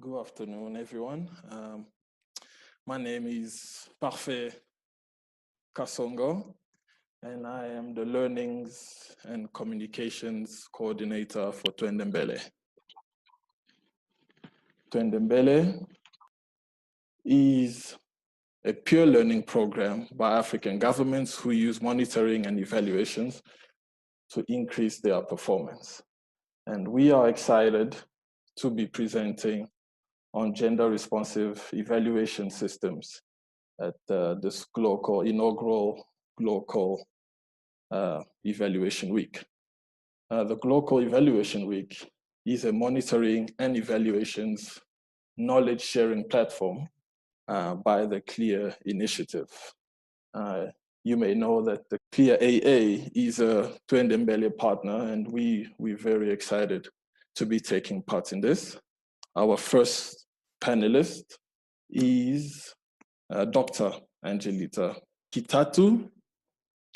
Good afternoon, everyone. My name is Parfait Kasongo, and I am the Learnings and Communications Coordinator for Twendembele. Twendembele is a peer learning program by African governments who use monitoring and evaluations to increase their performance. And we are excited to be presenting on gender responsive evaluation systems at this inaugural gLOCAL Evaluation Week. The gLOCAL Evaluation Week is a monitoring and evaluations knowledge sharing platform by the CLEAR initiative. You may know that the CLEAR AA is a Twendembele partner, and we're very excited to be taking part in this. Our first panelist is Dr. Angelita Kitatu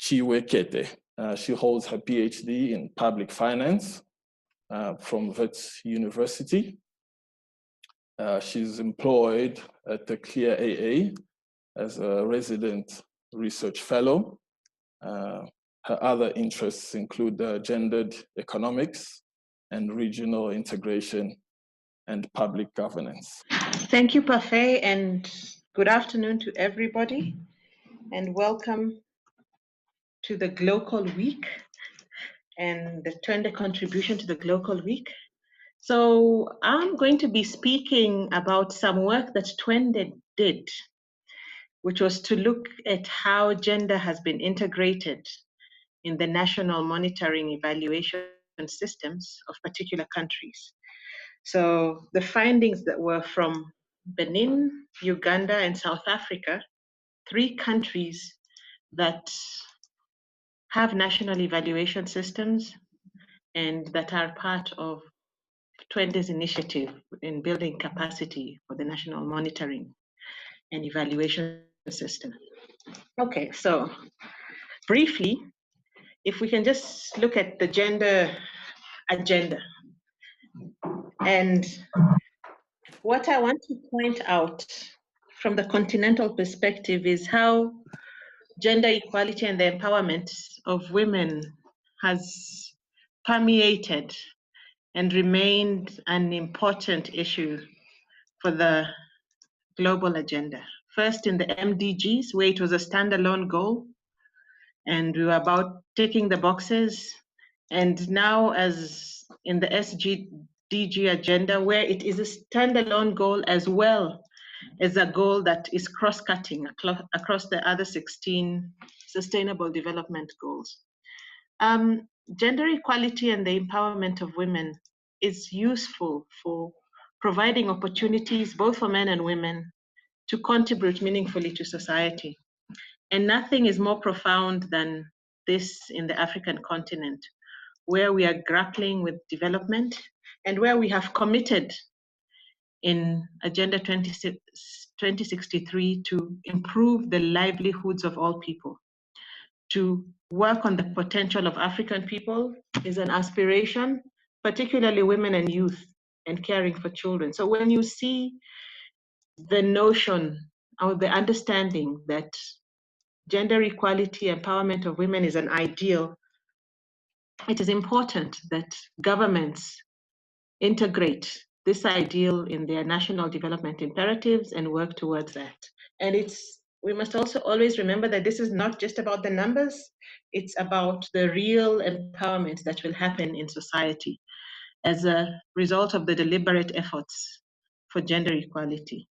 Chiwekete. She holds her PhD in public finance from Wits University. She's employed at the CLEAR AA as a resident research fellow. Her other interests include gendered economics and regional integration and public governance. Thank you, Parfait, and good afternoon to everybody, and welcome to the gLOCAL Week and the Twende contribution to the gLOCAL Week. So I'm going to be speaking about some work that Twende did, which was to look at how gender has been integrated in the national monitoring evaluation systems of particular countries. So the findings that were from Benin, Uganda, and South Africa, 3 countries that have national evaluation systems and that are part of Twende's initiative in building capacity for the national monitoring and evaluation system. Okay, so briefly, if we can just look at the gender agenda. And what I want to point out from the continental perspective is how gender equality and the empowerment of women has permeated and remained an important issue for the global agenda. First in the MDGs, where it was a standalone goal, and we were about ticking the boxes. And now as in the SDG agenda, where it is a standalone goal as well as a goal that is cross-cutting across the other 16 Sustainable Development Goals. Gender equality and the empowerment of women is useful for providing opportunities both for men and women to contribute meaningfully to society. And nothing is more profound than this in the African continent, where we are grappling with development and where we have committed in Agenda 2063 to improve the livelihoods of all people. To work on the potential of African people is an aspiration, particularly women and youth, and caring for children. So when you see the notion or the understanding that gender equality, empowerment of women is an ideal, it is important that governments integrate this ideal in their national development imperatives and work towards that. And we must also always remember that this is not just about the numbers, it's about the real empowerment that will happen in society as a result of the deliberate efforts for gender equality.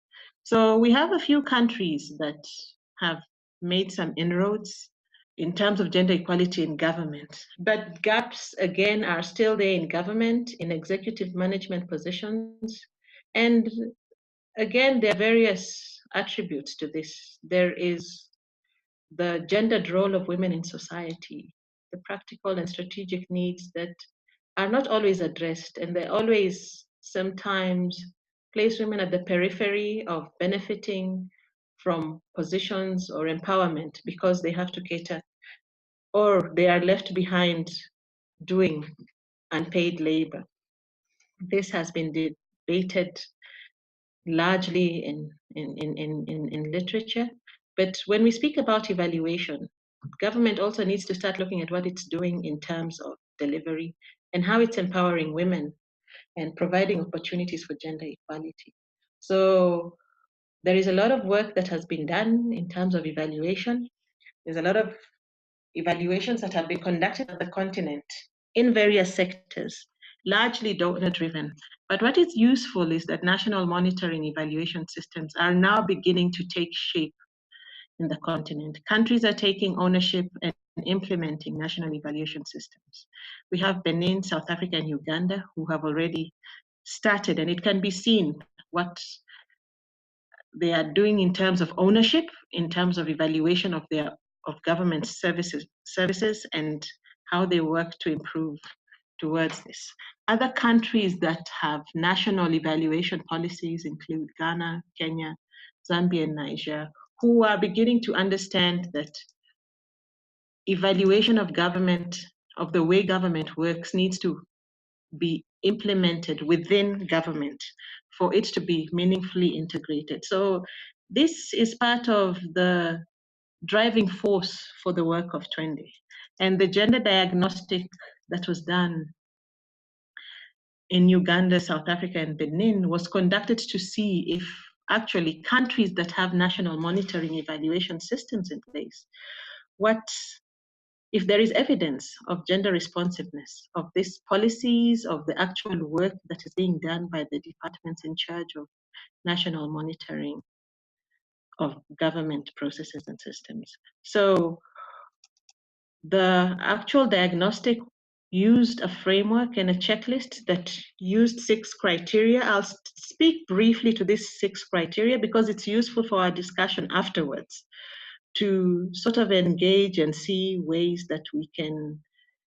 So we have a few countries that have made some inroads in terms of gender equality in government, but gaps again are still there in government, in executive management positions. And again, there are various attributes to this. There is the gendered role of women in society, the practical and strategic needs that are not always addressed, and they always sometimes place women at the periphery of benefiting from positions or empowerment because they have to cater, or they are left behind doing unpaid labor. This has been debated largely in literature. But when we speak about evaluation, government also needs to start looking at what it's doing in terms of delivery and how it's empowering women and providing opportunities for gender equality. So there is a lot of work that has been done in terms of evaluation. There's a lot of evaluations that have been conducted on the continent in various sectors, largely donor-driven. But what is useful is that national monitoring evaluation systems are now beginning to take shape in the continent. Countries are taking ownership and implementing national evaluation systems. We have Benin, South Africa, and Uganda who have already started, and it can be seen what they are doing in terms of ownership, in terms of evaluation of government services and how they work to improve towards this. Other countries that have national evaluation policies include Ghana, Kenya, Zambia, and Niger, who are beginning to understand that evaluation of government, of the way government works, needs to be implemented within government for it to be meaningfully integrated. So this is part of the driving force for the work of Twende. And the gender diagnostic that was done in Uganda, South Africa, and Benin was conducted to see if actually countries that have national monitoring evaluation systems in place, if there is evidence of gender responsiveness of these policies, of the actual work that is being done by the departments in charge of national monitoring of government processes and systems. So the actual diagnostic used a framework and a checklist that used 6 criteria. I'll speak briefly to these 6 criteria because it's useful for our discussion afterwards to sort of engage and see ways that we can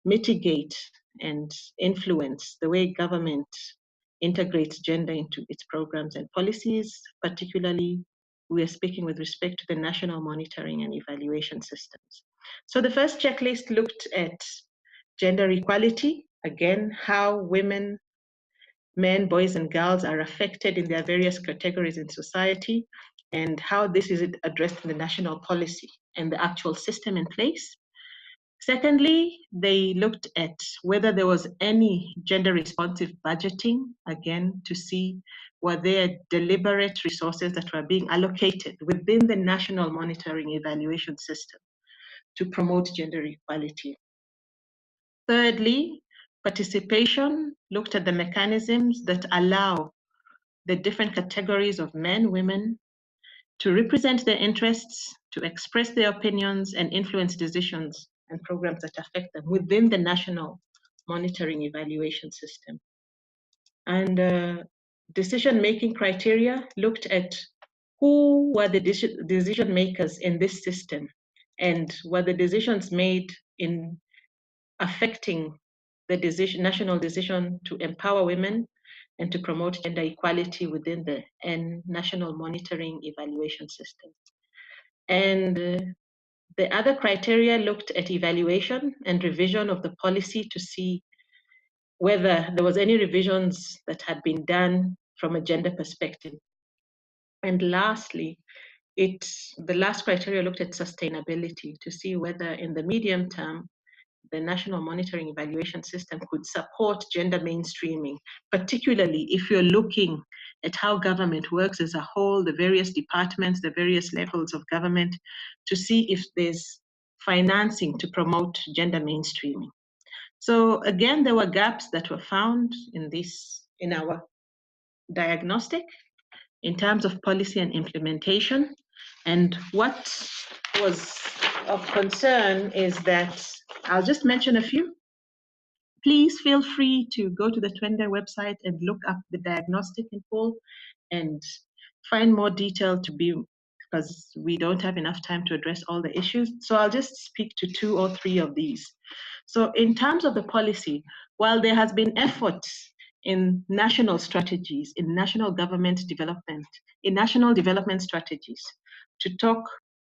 mitigate and influence the way government integrates gender into its programs and policies. Particularly, we are speaking with respect to the national monitoring and evaluation systems. So the first checklist looked at gender equality, again, how women, men, boys, and girls are affected in their various categories in society, and how this is addressed in the national policy and the actual system in place. Secondly, they looked at whether there was any gender responsive budgeting, again, to see were there deliberate resources that were being allocated within the national monitoring evaluation system to promote gender equality. Thirdly, participation looked at the mechanisms that allow the different categories of men, women, to represent their interests, to express their opinions, and influence decisions and programs that affect them within the national monitoring evaluation system. And decision-making criteria looked at who were the decision makers in this system, and were the decisions made in affecting the national decision to empower women and to promote gender equality within the national monitoring evaluation system. And the other criteria looked at evaluation and revision of the policy to see whether there was any revisions that had been done from a gender perspective. And lastly, the last criteria looked at sustainability to see whether in the medium term, the national monitoring evaluation system could support gender mainstreaming, particularly if you're looking at how government works as a whole, the various departments, the various levels of government, to see if there's financing to promote gender mainstreaming. So again, there were gaps that were found in our diagnostic in terms of policy and implementation. And what was of concern is that, I'll just mention a few. Please feel free to go to the Twende website and look up the diagnostic in full and find more detail because we don't have enough time to address all the issues. So I'll just speak to 2 or 3 of these. So in terms of the policy, while there has been efforts in national strategies, in national government development, in national development strategies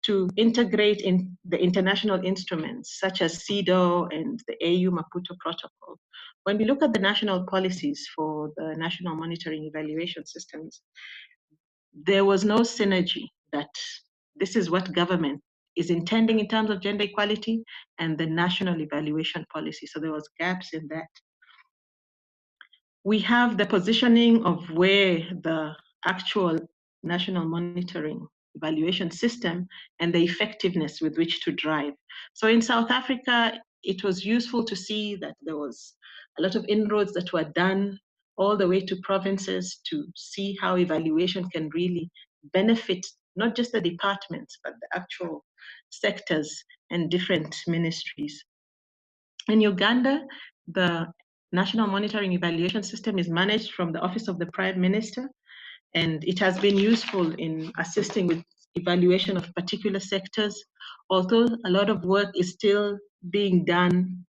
to integrate in the international instruments such as CEDAW and the AU Maputo Protocol. When we look at the national policies for the national monitoring evaluation systems, there was no synergy that this is what government is intending in terms of gender equality and the national evaluation policy. So there was gaps in that. We have the positioning of where the actual national monitoring evaluation system and the effectiveness with which to drive. So in South Africa, it was useful to see that there was a lot of inroads that were done all the way to provinces to see how evaluation can really benefit not just the departments, but the actual sectors and different ministries. In Uganda, the National Monitoring Evaluation System is managed from the Office of the Prime Minister, and it has been useful in assisting with evaluation of particular sectors, although a lot of work is still being done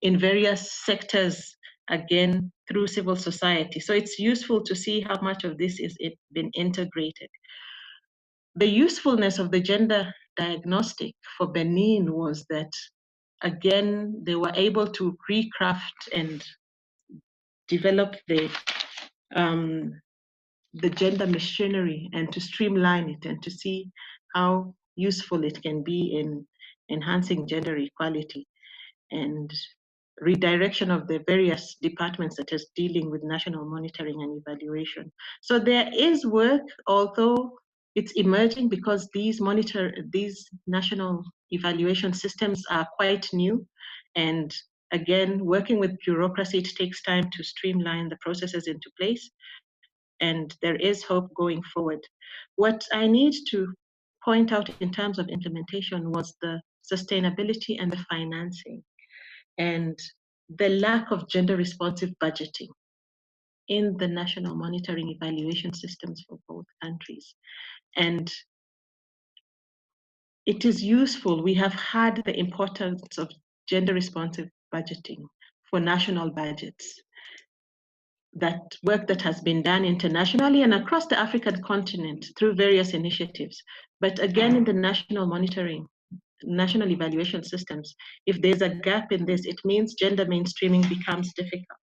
in various sectors, again, through civil society. So it's useful to see how much of this is been integrated. The usefulness of the gender diagnostic for Benin was that, again, they were able to recraft and develop the gender machinery and to streamline it and to see how useful it can be in enhancing gender equality and redirection of the various departments that is dealing with national monitoring and evaluation. So there is work, although it's emerging because these national evaluation systems are quite new. And again, working with bureaucracy, it takes time to streamline the processes into place. And there is hope going forward. What I need to point out in terms of implementation was the sustainability and the financing and the lack of gender responsive budgeting in the national monitoring evaluation systems for both countries. And it is useful. We have had the importance of gender responsive budgeting for national budgets. That work that has been done internationally and across the African continent through various initiatives. But again, in the national monitoring, national evaluation systems, if there's a gap in this, it means gender mainstreaming becomes difficult.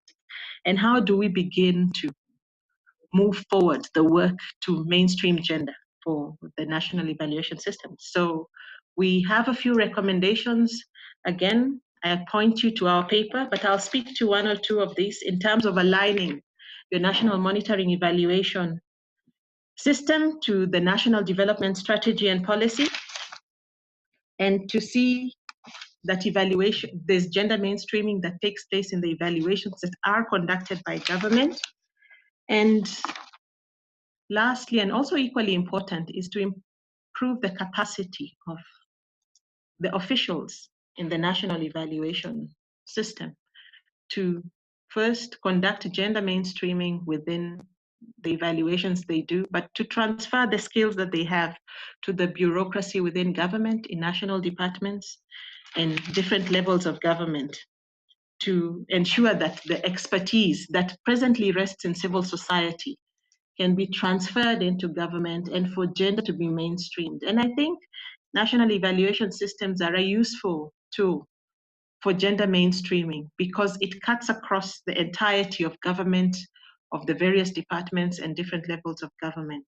And how do we begin to move forward the work to mainstream gender for the national evaluation system? So we have a few recommendations. Again, I point you to our paper, but I'll speak to one or two of these in terms of aligning your national monitoring evaluation system to the national development strategy and policy, and to see that there's gender mainstreaming that takes place in the evaluations that are conducted by government. And lastly, and also equally important, is to improve the capacity of the officials in the national evaluation system to first conduct gender mainstreaming within the evaluations they do, but to transfer the skills that they have to the bureaucracy within government, in national departments, and different levels of government, to ensure that the expertise that presently rests in civil society can be transferred into government and for gender to be mainstreamed. And I think national evaluation systems are a useful tool for gender mainstreaming because it cuts across the entirety of government, of the various departments and different levels of government.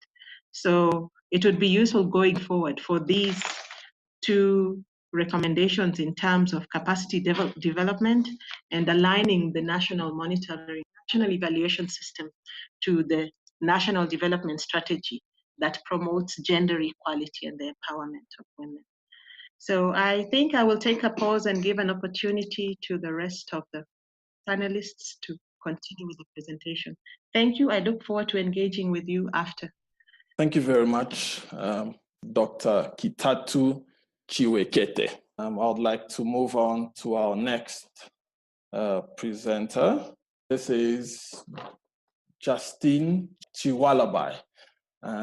So it would be useful going forward for these two recommendations in terms of capacity development and aligning the national monitoring, national evaluation system to the national development strategy that promotes gender equality and the empowerment of women. So I think I will take a pause and give an opportunity to the rest of the panelists to continue with the presentation. Thank you. I look forward to engaging with you after. Thank you very much, Dr. Kitatu Chiwekete. I would like to move on to our next presenter. This is Justine Chiwalabai.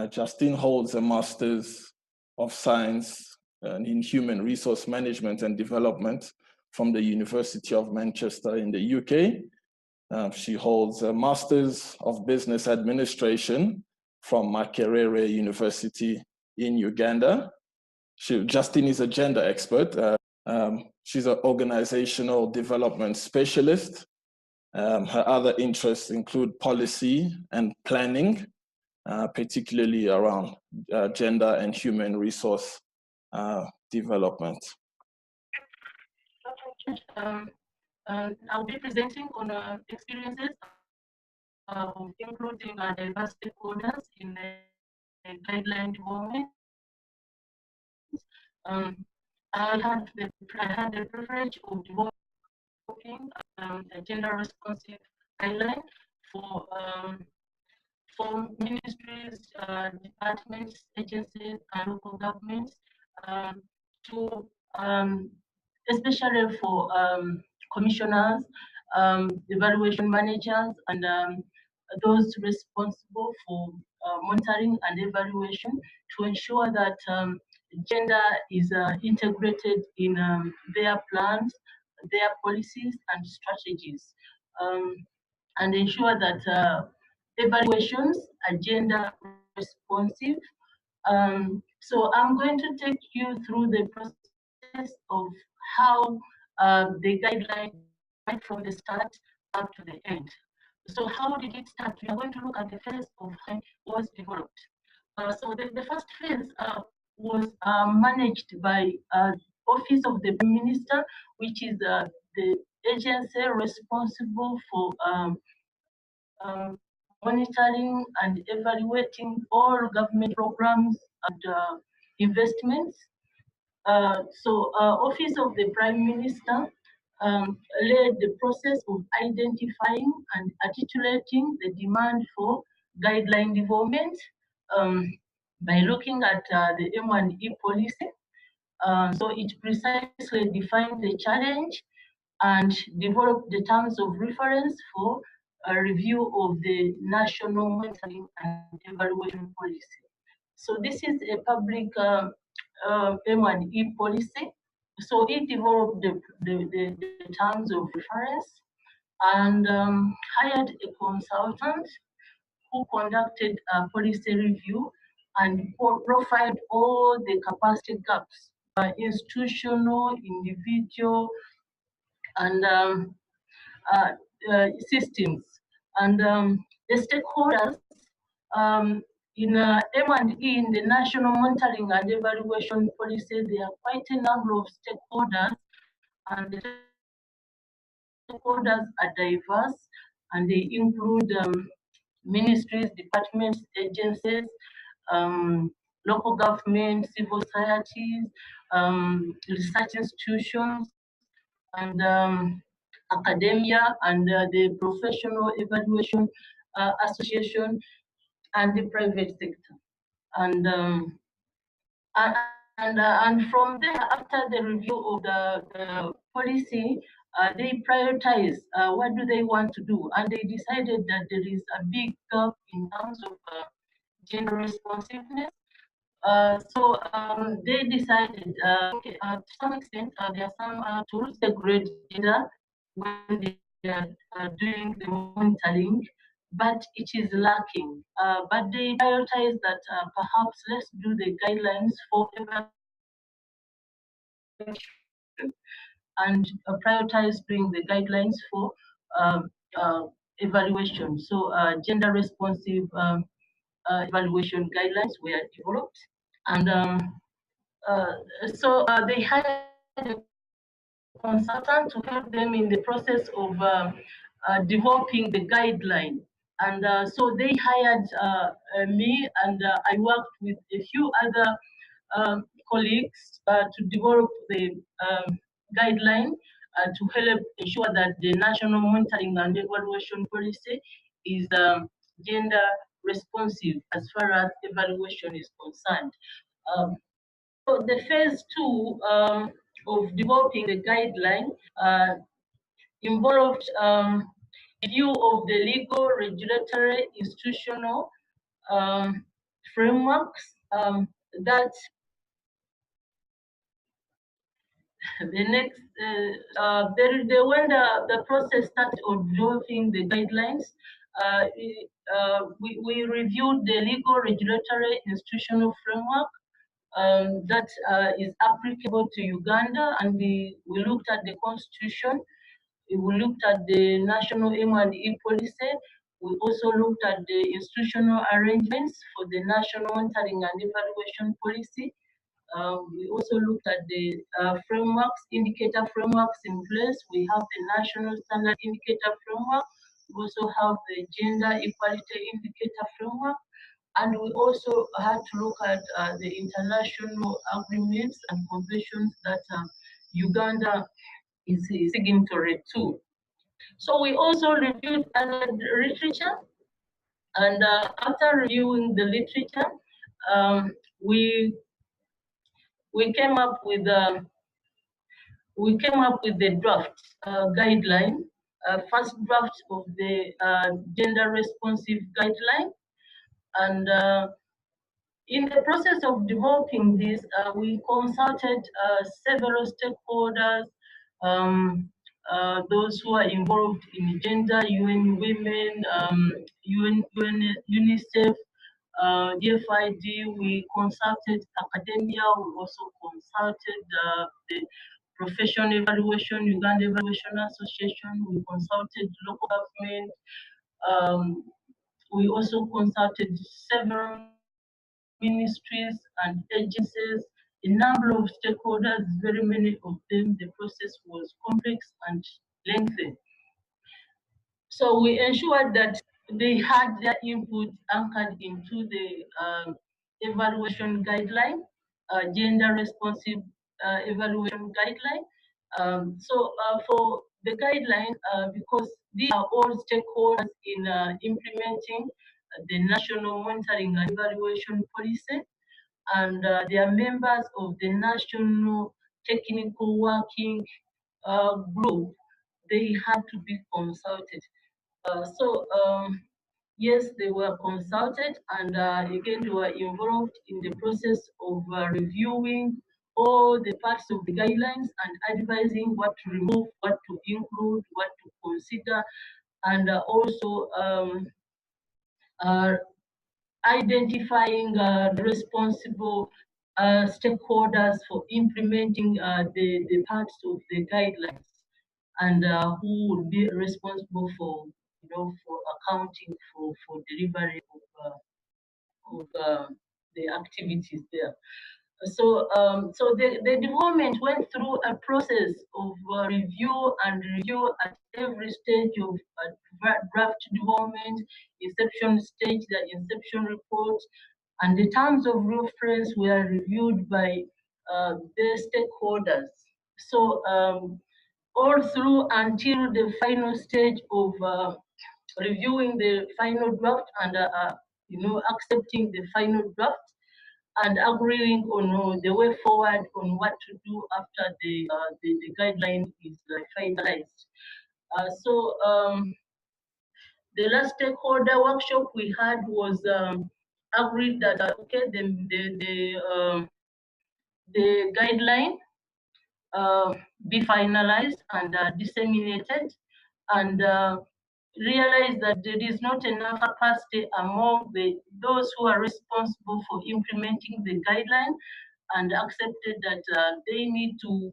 Justine holds a Master's of Science in Human Resource Management and Development from the University of Manchester in the UK. She holds a Master's of Business Administration from Makerere University in Uganda. Justine is a gender expert. She's an organizational development specialist. Her other interests include policy and planning, particularly around gender and human resource development. I'll be presenting on experiences of including diverse stakeholders in the guideline development. I had the privilege of developing a gender responsive guideline for ministries, departments, agencies, and local governments to especially for commissioners, evaluation managers, and those responsible for monitoring and evaluation to ensure that gender is integrated in their plans, their policies, and strategies, and ensure that evaluations are gender responsive. So I'm going to take you through the process of how the guideline right from the start up to the end. So how did it start? We are going to look at the phase of how it was developed. So the first phase was managed by Office of the Prime Minister, which is the agency responsible for monitoring and evaluating all government programs and investments. Office of the Prime Minister led the process of identifying and articulating the demand for guideline development by looking at the M1E policy. So it precisely defined the challenge and developed the terms of reference for a review of the national monitoring and evaluation policy. So this is a public M1E policy. So it developed the terms of reference and hired a consultant who conducted a policy review and profiled all the capacity gaps, institutional, individual, and systems. And the stakeholders in M&E, in the National Monitoring and Evaluation Policy, there are quite a number of stakeholders, and the stakeholders are diverse, and they include ministries, departments, agencies, local government, civil societies, research institutions, and academia, and the professional evaluation association, and the private sector. And and from there, after the review of the policy, they prioritize what do they want to do, and they decided that there is a big gap in terms of gender responsiveness. They decided, okay, to some extent, there are some tools that grade gender when they are doing the monitoring, but it is lacking. But they prioritize that perhaps let's do the guidelines for and prioritize doing the guidelines for evaluation. So gender responsive evaluation guidelines were developed, and they hired a consultant to help them in the process of developing the guideline. And so they hired me, and I worked with a few other colleagues to develop the guideline to help ensure that the national monitoring and evaluation policy is gender responsive as far as evaluation is concerned. So the phase two of developing the guideline involved review of the legal, regulatory, institutional frameworks that the next, when the process started of developing the guidelines, we reviewed the legal, regulatory, institutional framework that is applicable to Uganda, and we looked at the constitution, we looked at the national M&E policy, We also looked at the institutional arrangements for the national monitoring and evaluation policy. We also looked at the frameworks, indicator frameworks in place. We have the national standard indicator framework. We also have the gender equality indicator framework. And we also had to look at the international agreements and conventions that Uganda is signatory to. So we also reviewed literature, and after reviewing the literature, we came up with the draft guideline, first draft of the gender responsive guideline, and in the process of developing this, we consulted several stakeholders, those who are involved in gender, UN Women, UNICEF, DFID. We consulted academia. We also consulted the Professional Evaluation, Uganda Evaluation Association. We consulted local government. We also consulted several ministries and agencies, a number of stakeholders, very many of them. The process was complex and lengthy. So we ensured that they had their input anchored into the evaluation guideline, gender responsive evaluation guideline. So for the guideline, because these are all stakeholders in implementing the national monitoring and evaluation policy, and they are members of the national technical working group, they had to be consulted. Yes, they were consulted, and again, they were involved in the process of reviewing all the parts of the guidelines and advising what to remove, what to include, what to consider, and also identifying the responsible stakeholders for implementing the parts of the guidelines, and who would be responsible for, for accounting for delivery of the activities there. So, the development went through a process of review at every stage of draft development, inception stage, the inception report, and the terms of reference were reviewed by the stakeholders. So, all through until the final stage of reviewing the final draft and accepting the final draft, and agreeing on the way forward on what to do after the guideline is finalized. The last stakeholder workshop we had was agreed that okay, the guideline be finalized and disseminated, and realize that there is not enough capacity among those who are responsible for implementing the guideline, and accepted that they need to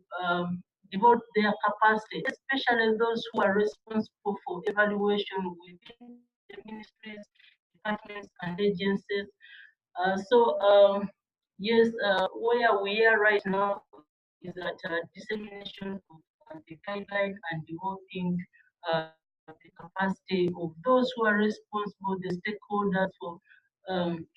devote their capacity, especially those who are responsible for evaluation within the ministries, departments, and agencies. Yes, where we are right now is that dissemination of the guideline and developing the capacity of those who are responsible, the stakeholders, for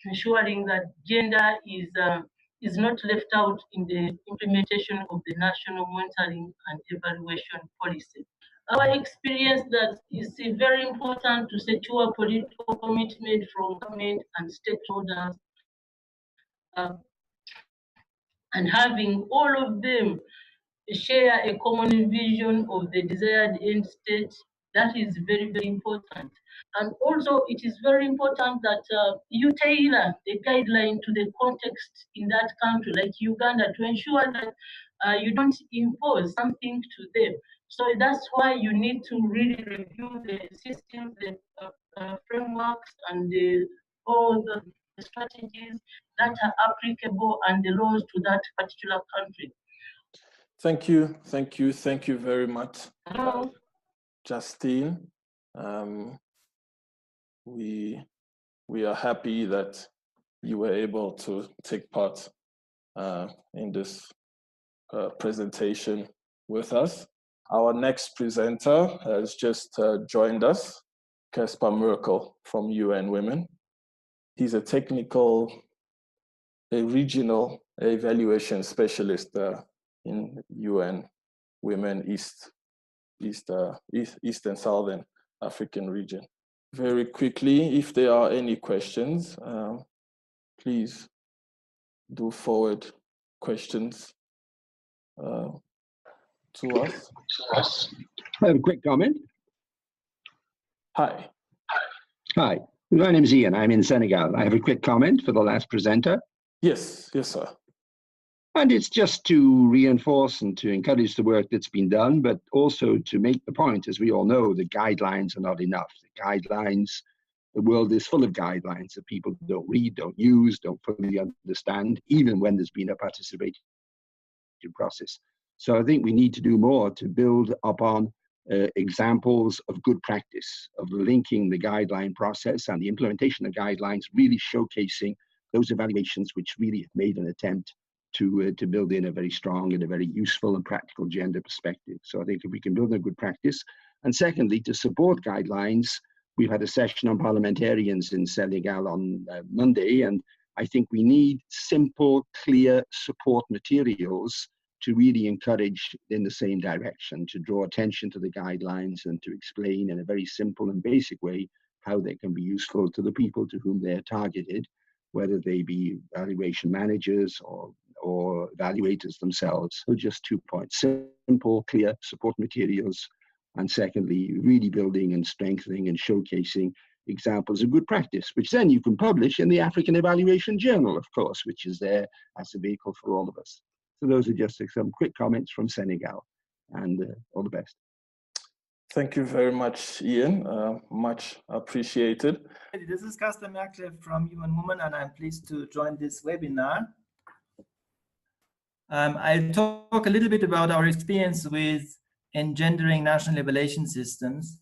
ensuring that gender is not left out in the implementation of the national monitoring and evaluation policy. Our experience that is very important to secure political commitment from government and stakeholders, and having all of them share a common vision of the desired end state, that is very, very important. And also, it is very important that you tailor the guideline to the context in that country, like Uganda, to ensure that you don't impose something to them. So that's why you need to really review the systems, the frameworks, and all the strategies that are applicable and the laws to that particular country. Thank you very much, Justine. we are happy that you were able to take part in this presentation with us. Our next presenter has just joined us, Caspar Merkel from UN Women. He's a regional evaluation specialist in UN Women East and Southern African region. Very quickly, if there are any questions, please do forward questions to us. I have a quick comment. Hi. Hi, my name is Ian. I'm in Senegal. I have a quick comment for the last presenter. Yes, sir. And it's just to reinforce and to encourage the work that's been done, but also to make the point, as we all know, the guidelines are not enough. The guidelines, the world is full of guidelines that people don't read, don't use, don't fully understand, even when there's been a participatory process. So I think we need to do more to build upon examples of good practice, of linking the guideline process and the implementation of guidelines, really showcasing those evaluations which really have made an attempt to build in a very strong and a very useful and practical gender perspective. So I think if we can build a good practice, and secondly, to support guidelines, we've had a session on parliamentarians in Senegal on Monday, and I think we need simple, clear support materials to really encourage in the same direction, to draw attention to the guidelines and to explain in a very simple and basic way how they can be useful to the people to whom they're targeted, whether they be evaluation managers or evaluators themselves. So just 2 points: simple, clear support materials, and secondly, really building and strengthening and showcasing examples of good practice, which then you can publish in the African Evaluation Journal, of course, which is there as a vehicle for all of us. So those are just some quick comments from Senegal, and all the best. Thank you very much, Ian. Much appreciated. This is Caspar Merkel from UN Women, and I'm pleased to join this webinar. I'll talk a little bit about our experience with engendering national evaluation systems.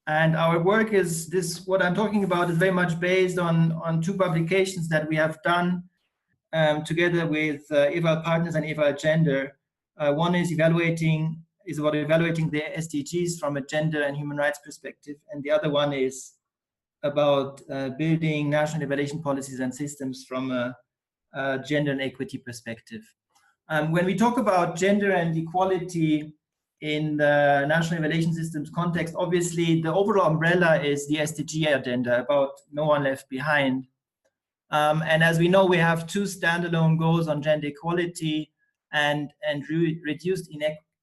And our work is this, what I'm talking about is very much based on two publications that we have done together with Eval Partners and Eval Gender. One is about evaluating the SDGs from a gender and human rights perspective, and the other one is about building national evaluation policies and systems from a gender and equity perspective. When we talk about gender and equality in the national evaluation systems context, obviously the overall umbrella is the SDG agenda, about no one left behind. And as we know, we have two standalone goals on gender equality and reduced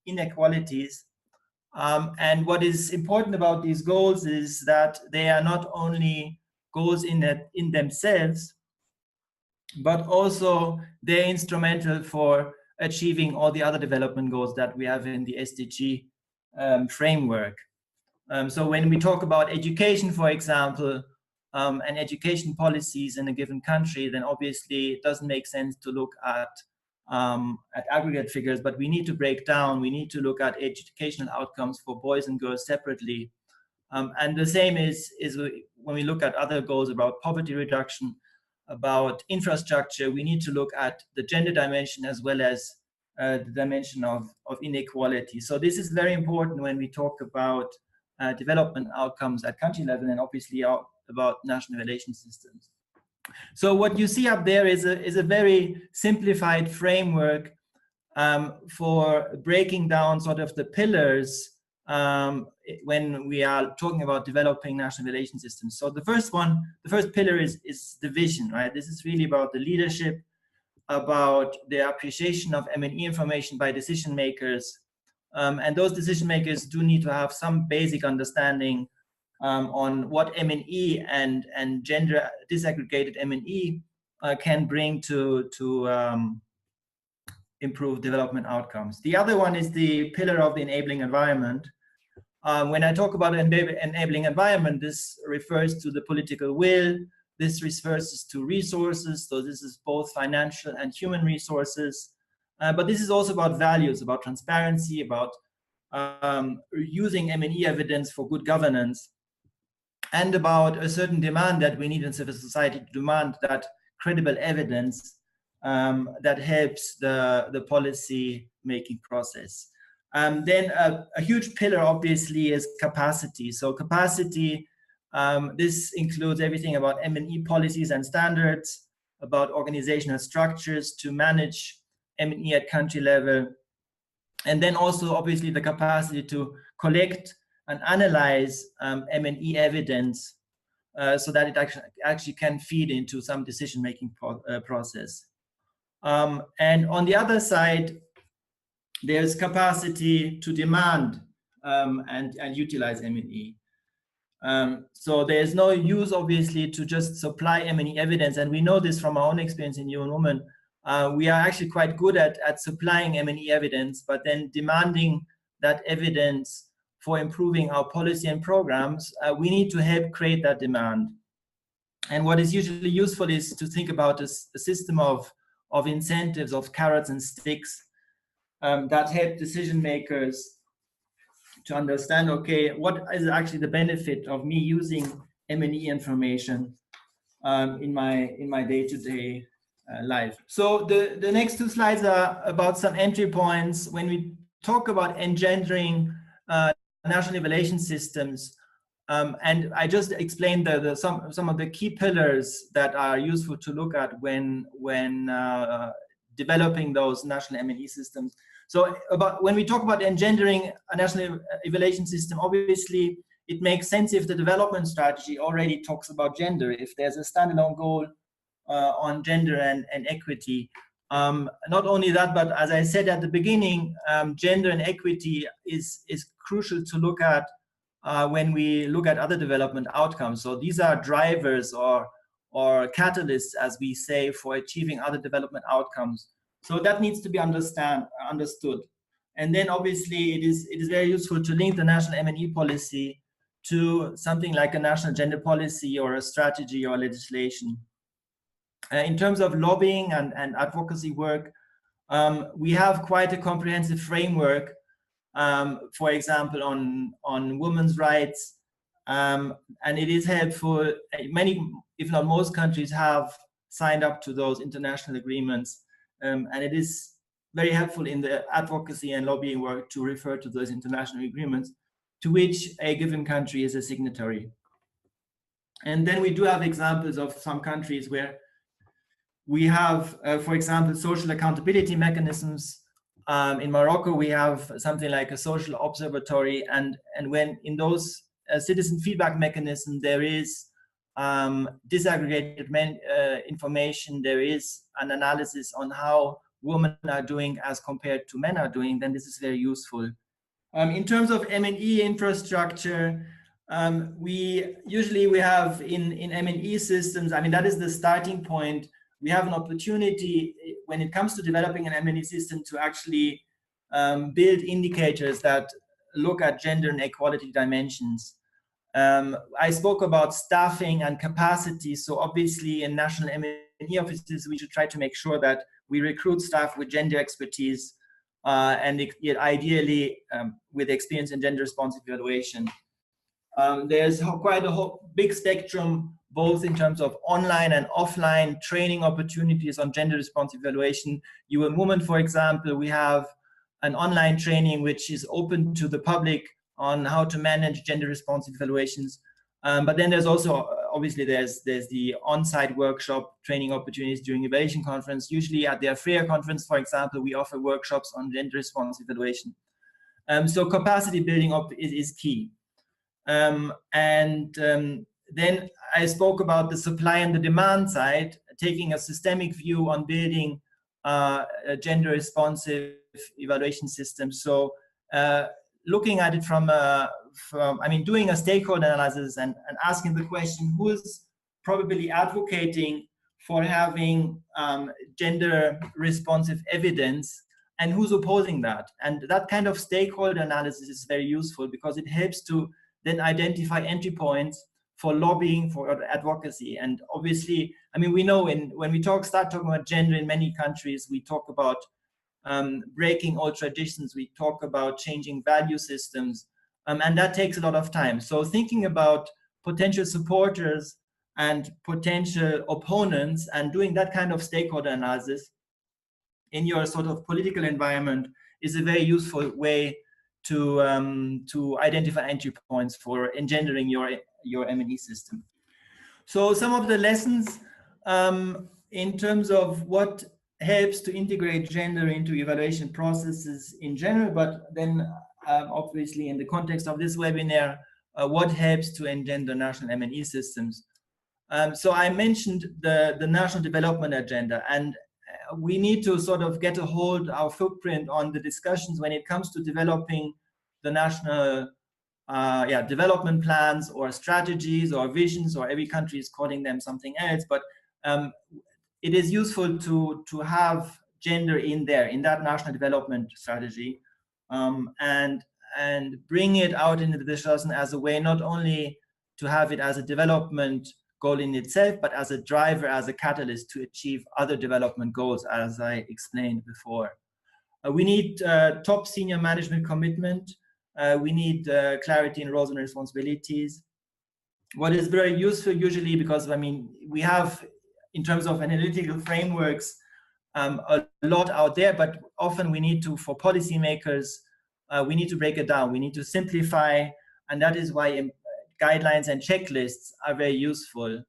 inequalities. And what is important about these goals is that they are not only goals in themselves, but also they're instrumental for achieving all the other development goals that we have in the SDG framework. So when we talk about education, for example, and education policies in a given country, then obviously it doesn't make sense to look at aggregate figures, but we need to break down, we need to look at educational outcomes for boys and girls separately. And the same is when we look at other goals about poverty reduction, about infrastructure, we need to look at the gender dimension as well as the dimension of inequality. So this is very important when we talk about development outcomes at country level, and obviously about national evaluation systems. So what you see up there is a very simplified framework for breaking down sort of the pillars when we are talking about developing national evaluation systems. So the first pillar is the vision, right? This is really about the leadership, about the appreciation of M&E information by decision makers. And those decision makers do need to have some basic understanding on what M&E and gender disaggregated M&E can bring to improve development outcomes. The other one is the pillar of the enabling environment. When I talk about enabling environment, this refers to the political will, this refers to resources, so this is both financial and human resources, but this is also about values, about transparency, about using M&E evidence for good governance. and about a certain demand that we need in civil society to demand that credible evidence that helps the policy making process. Then a huge pillar obviously is capacity. So capacity, this includes everything about M&E policies and standards, about organizational structures to manage M&E at country level, and then also obviously the capacity to collect and analyze M&E evidence so that it actually can feed into some decision-making process. And on the other side, there's capacity to demand and utilize M&E. So there's no use, obviously, to just supply M&E evidence, and we know this from our own experience in UN Women. We are actually quite good at supplying M&E evidence, but then demanding that evidence for improving our policy and programs, we need to help create that demand. And what is usually useful is to think about a system of incentives, of carrots and sticks that help decision makers to understand, okay, what is actually the benefit of me using M&E information in my day-to-day life. So the next two slides are about some entry points. When we talk about engendering national evaluation systems, and I just explained some of the key pillars that are useful to look at when developing those national M&E systems. So when we talk about engendering a national evaluation system, obviously it makes sense if the development strategy already talks about gender, if there's a standalone goal on gender and equity. Not only that, but as I said at the beginning, gender and equity is crucial to look at when we look at other development outcomes. So these are drivers or catalysts, as we say, for achieving other development outcomes. So that needs to be understood. And then obviously it is very useful to link the national M&E policy to something like a national gender policy or a strategy or legislation. In terms of lobbying and advocacy work, we have quite a comprehensive framework, for example, on women's rights, and it is helpful. Many, if not most countries have signed up to those international agreements, and it is very helpful in the advocacy and lobbying work to refer to those international agreements to which a given country is a signatory. And then we do have examples of some countries where we have, for example, social accountability mechanisms. In Morocco, we have something like a social observatory, and when in those citizen feedback mechanism, there is disaggregated information, there is an analysis on how women are doing as compared to men are doing, then this is very useful. In terms of M&E infrastructure, we have in M&E systems, I mean, that is the starting point. We have an opportunity when it comes to developing an M&E system to actually build indicators that look at gender and equality dimensions. I spoke about staffing and capacity. So obviously in national M&E offices, we should try to make sure that we recruit staff with gender expertise and ideally with experience in gender responsive evaluation. There's quite a big spectrum, both in terms of online and offline training opportunities on gender responsive evaluation. UN Women, for example, we have an online training which is open to the public on how to manage gender responsive evaluations. But then there's also, obviously, there's the on-site workshop training opportunities during evaluation conference. Usually at the AFREA conference, for example, we offer workshops on gender responsive evaluation. So capacity building up is key. Then I spoke about the supply and the demand side, taking a systemic view on building a gender responsive evaluation system. So looking at it from doing a stakeholder analysis and asking the question, who is probably advocating for having gender responsive evidence and who's opposing that? And that kind of stakeholder analysis is very useful because it helps to then identify entry points for lobbying, for advocacy. And obviously, I mean, we know when we start talking about gender in many countries, we talk about breaking old traditions, we talk about changing value systems, and that takes a lot of time. So thinking about potential supporters and potential opponents, and doing that kind of stakeholder analysis in your sort of political environment is a very useful way to identify entry points for engendering your M&E system. So some of the lessons in terms of what helps to integrate gender into evaluation processes in general, but then obviously in the context of this webinar, what helps to engender national M&E systems. So I mentioned the National Development Agenda, and we need to sort of get a hold our footprint on the discussions when it comes to developing the national development plans or strategies or visions, or every country is calling them something else, but it is useful to have gender in there, in that national development strategy, and bring it out into the discussion as a way not only to have it as a development goal in itself, but as a driver, as a catalyst to achieve other development goals, as I explained before. We need top senior management commitment. We need clarity in roles and responsibilities. What is very useful usually, because I mean, we have, in terms of analytical frameworks, a lot out there, but often we need to, for policymakers, we need to break it down. We need to simplify, and that is why guidelines and checklists are very useful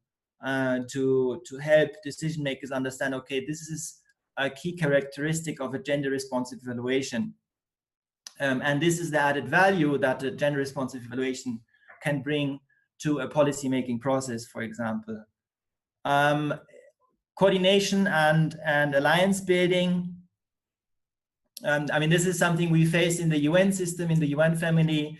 to help decision makers understand, okay, this is a key characteristic of a gender responsive evaluation. And this is the added value that a gender responsive evaluation can bring to a policy-making process, for example. Coordination and alliance building. I mean, this is something we face in the UN system, in the UN family.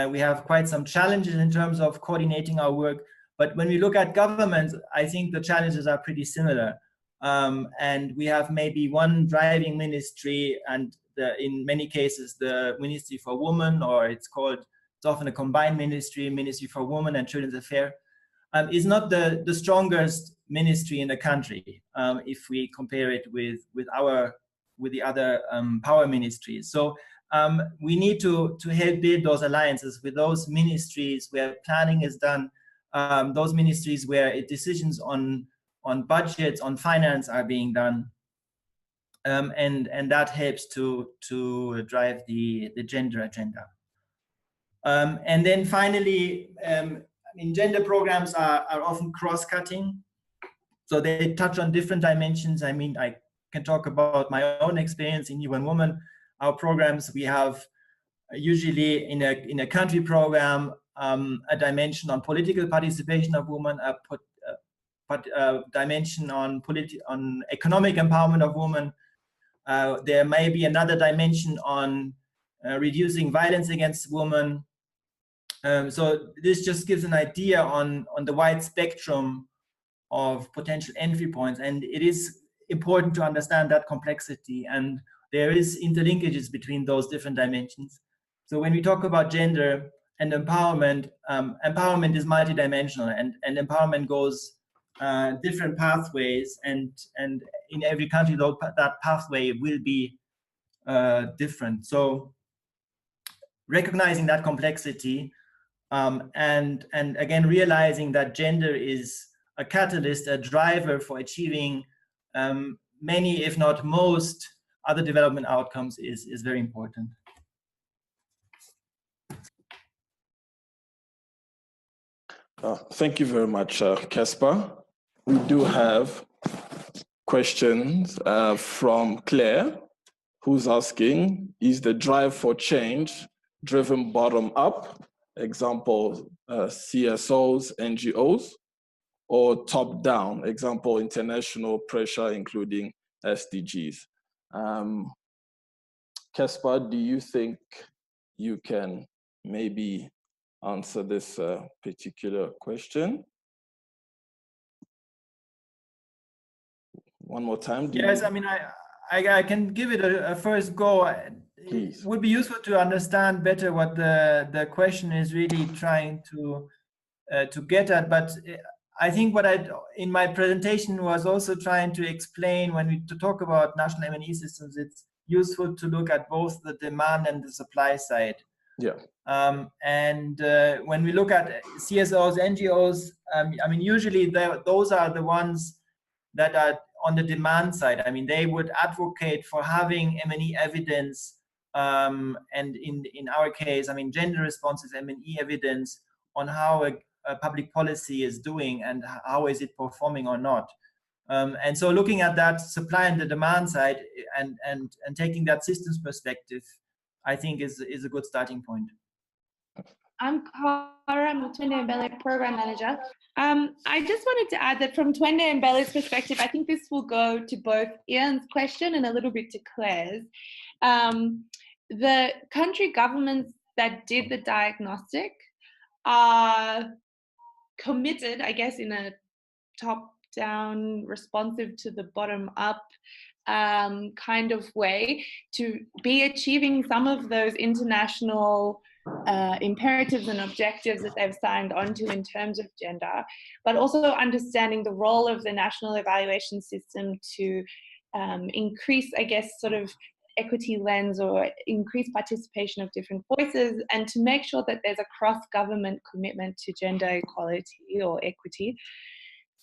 We have quite some challenges in terms of coordinating our work. But when we look at governments, I think the challenges are pretty similar. And we have maybe one driving ministry, and in many cases, the Ministry for Women, or it's often a combined ministry, Ministry for Women and Children's Affairs, is not the strongest ministry in the country if we compare it with the other power ministries. So we need to help build those alliances with those ministries where planning is done, those ministries where decisions on budgets, on finance are being done, and that helps to drive the gender agenda. And then finally, I mean, gender programs are often cross-cutting, so they touch on different dimensions. I mean, I can talk about my own experience in UN Women. Our programs, we have usually in a country program a dimension on political participation of women, a dimension on economic empowerment of women. There may be another dimension on reducing violence against women. So this just gives an idea on the wide spectrum of potential entry points, and it is important to understand that complexity, and there is interlinkages between those different dimensions. So when we talk about gender and empowerment, empowerment is multidimensional, and empowerment goes different pathways, and in every country that pathway will be different. So recognizing that complexity, and again realizing that gender is a catalyst, a driver for achieving many, if not most, other development outcomes is very important. Thank you very much, Caspar. We do have questions from Claire, who's asking, is the drive for change driven bottom up, example, CSOs, NGOs, or top down, example, international pressure, including SDGs? Caspar, do you think you can maybe answer this particular question? One more time. Yes, I mean, I can give it a first go. Please. It would be useful to understand better what the question is really trying to get at. But I think what in my presentation was also trying to explain, when we talk about national M&E systems, it's useful to look at both the demand and the supply side. Yeah. When we look at CSOs, NGOs, I mean, usually those are the ones that are on the demand side. I mean, they would advocate for having M&E evidence, and in our case, I mean, gender responsive M&E evidence on how a public policy is doing and how is it performing or not. And so looking at that supply and the demand side and taking that systems perspective, I think is a good starting point. I'm Cara, I'm the Twende Mbele Program Manager. I just wanted to add that from Twende Mbele's perspective, I think this will go to both Ian's question and a little bit to Claire's. The country governments that did the diagnostic are committed, I guess, in a top-down, responsive to the bottom-up kind of way to be achieving some of those international imperatives and objectives that they've signed onto in terms of gender, but also understanding the role of the national evaluation system to increase, I guess, sort of equity lens or increase participation of different voices, and to make sure that there's a cross-government commitment to gender equality or equity.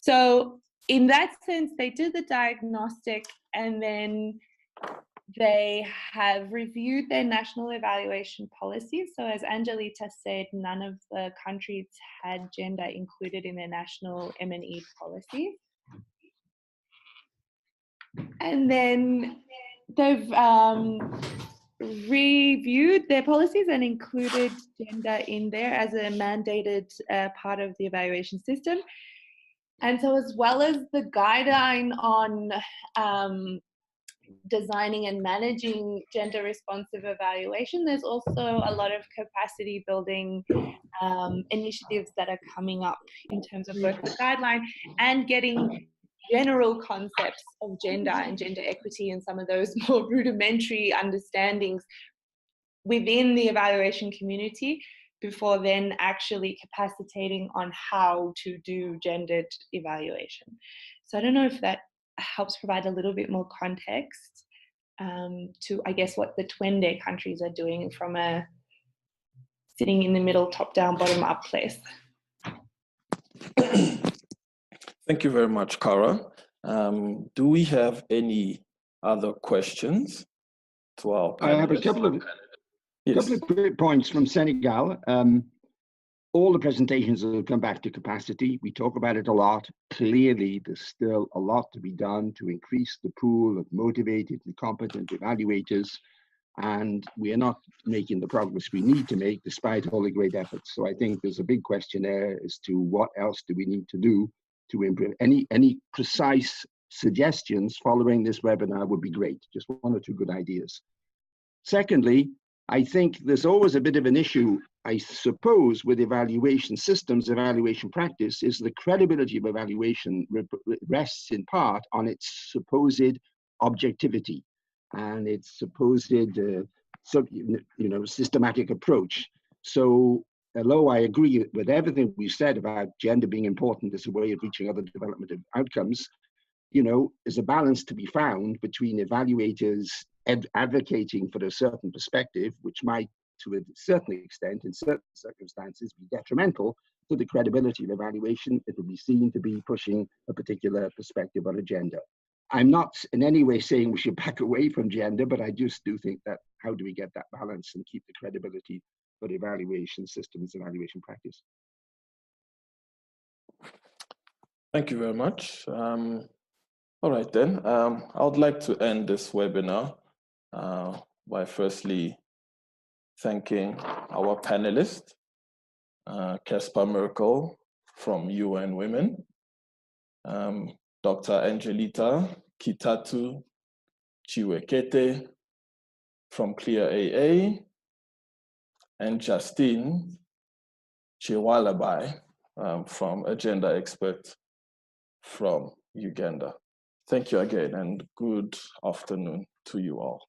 So in that sense, they did the diagnostic and then they have reviewed their national evaluation policies. So as Angelita said, none of the countries had gender included in their national M&E policies. And then they've reviewed their policies and included gender in there as a mandated part of the evaluation system. And so as well as the guideline on designing and managing gender responsive evaluation, there's also a lot of capacity building initiatives that are coming up in terms of both the guideline and getting general concepts of gender and gender equity and some of those more rudimentary understandings within the evaluation community before then actually capacitating on how to do gendered evaluation. So I don't know if that helps provide a little bit more context to, I guess, what the Twende countries are doing from a sitting in the middle, top-down, bottom-up place. Thank you very much, Cara. Do we have any other questions to our panelists? I have a couple of quick points from Senegal. All the presentations have come back to capacity. We talk about it a lot. Clearly, there's still a lot to be done to increase the pool of motivated and competent evaluators, and we are not making the progress we need to make despite all the great efforts. So I think there's a big question there as to what else do we need to do to improve. Any precise suggestions following this webinar would be great. Just one or two good ideas. Secondly, I think there's always a bit of an issue, I suppose, with evaluation systems, evaluation practice, is the credibility of evaluation rests in part on its supposed objectivity and its supposed systematic approach. So although I agree with everything we've said about gender being important as a way of reaching other development outcomes, there's a balance to be found between evaluators advocating for a certain perspective, which might, to a certain extent, in certain circumstances, be detrimental to the credibility of evaluation. It will be seen to be pushing a particular perspective on a gender. I'm not in any way saying we should back away from gender, but I just do think that how do we get that balance and keep the credibility for evaluation systems, evaluation practice? Thank you very much. All right then, I would like to end this webinar by firstly thanking our panelists, Caspar Merkel from UN Women, Dr. Angelita Kitatu Chiwekete from Clear AA, and Justine Chiwalabai from Agenda Expert from Uganda. Thank you again, and good afternoon to you all.